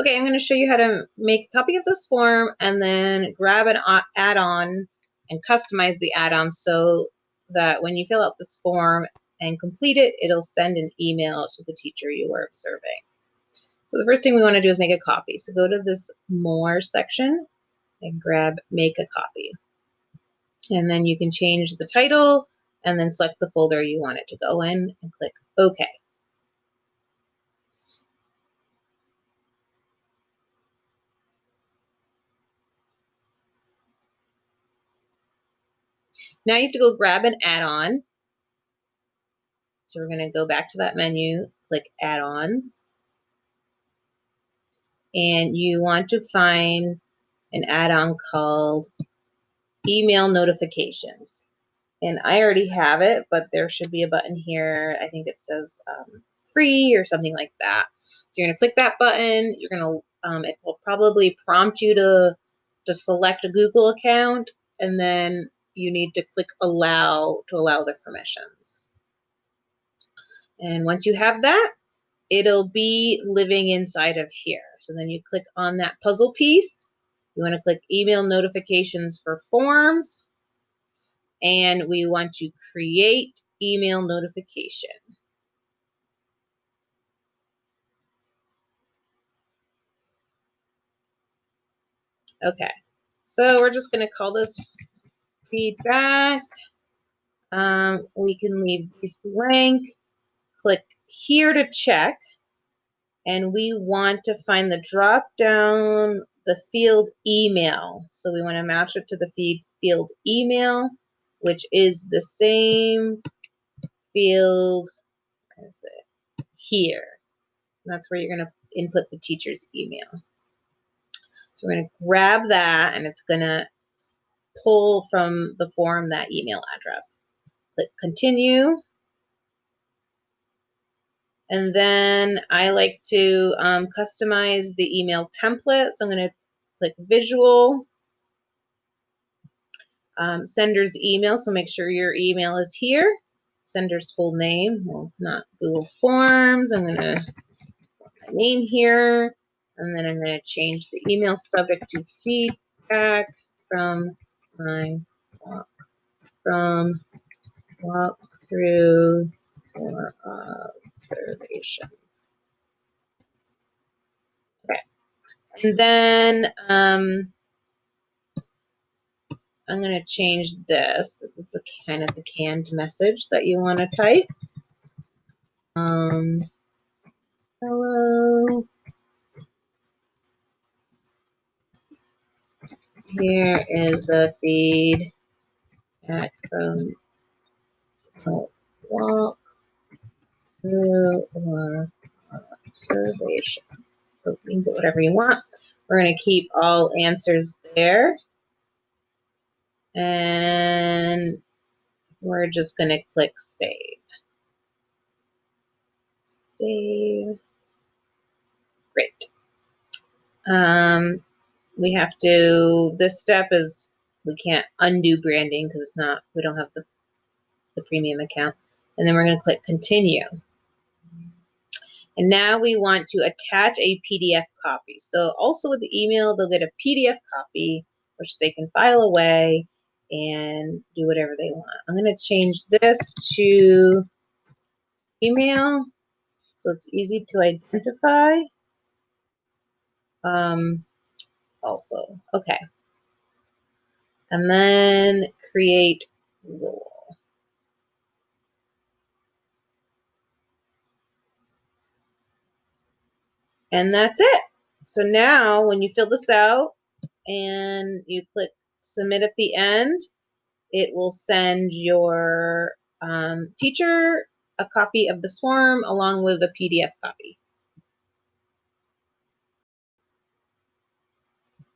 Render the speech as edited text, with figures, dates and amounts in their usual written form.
Okay, I'm going to show you how to make a copy of this form and then grab an add-on and customize the add-on so that when you fill out this form and complete it, it'll send an email to the teacher you are observing. So the first thing we want to do is make a copy. So go to this More section and grab Make a Copy. And then you can change the title and then select the folder you want it to go in and click OK. Now you have to go grab an add-on. So we're going to go back to that menu, click Add-ons. And you want to find an add-on called Email Notifications. And I already have it, but there should be a button here. I think it says free or something like that. So you're going to click that button. You're going to, it will probably prompt you to select a Google account, and then you need to click Allow to allow the permissions. And once you have that, it'll be living inside of here. So then you click on that puzzle piece. You want to click Email Notifications for Forms. And we want to create email notification. Okay, so we're just going to call this feedback. We can leave these blank. Click here to check. And we want to find the drop down, the field email. So we want to match it to the field email, which is the same field, where is it? Here. And that's where you're going to input the teacher's email. So we're going to grab that, and it's going to pull from the form that email address. Click Continue. And then I like to customize the email template. So I'm going to click Visual. Sender's email, so make sure your email is here. Sender's full name, well, it's not Google Forms. I'm going to put my name here, and then I'm going to change the email subject to feedback from my walkthrough for observation. Okay, and then I'm going to change this. This is the kind of the canned message that you want to type. Hello. Here is the feed from walk through or observation. So you can put whatever you want. We're going to keep all answers there. And we're just going to click Save. Save. Great. We have to, this step is, we can't undo branding because it's not, we don't have the premium account. And then we're going to click Continue. And now we want to attach a PDF copy. So also with the email, they'll get a PDF copy, which they can file away and do whatever they want. I'm going to change this to email so it's easy to identify. Also, okay. And then create role. And that's it. So now when you fill this out and you click submit at the end, it will send your teacher a copy of this form along with a PDF copy.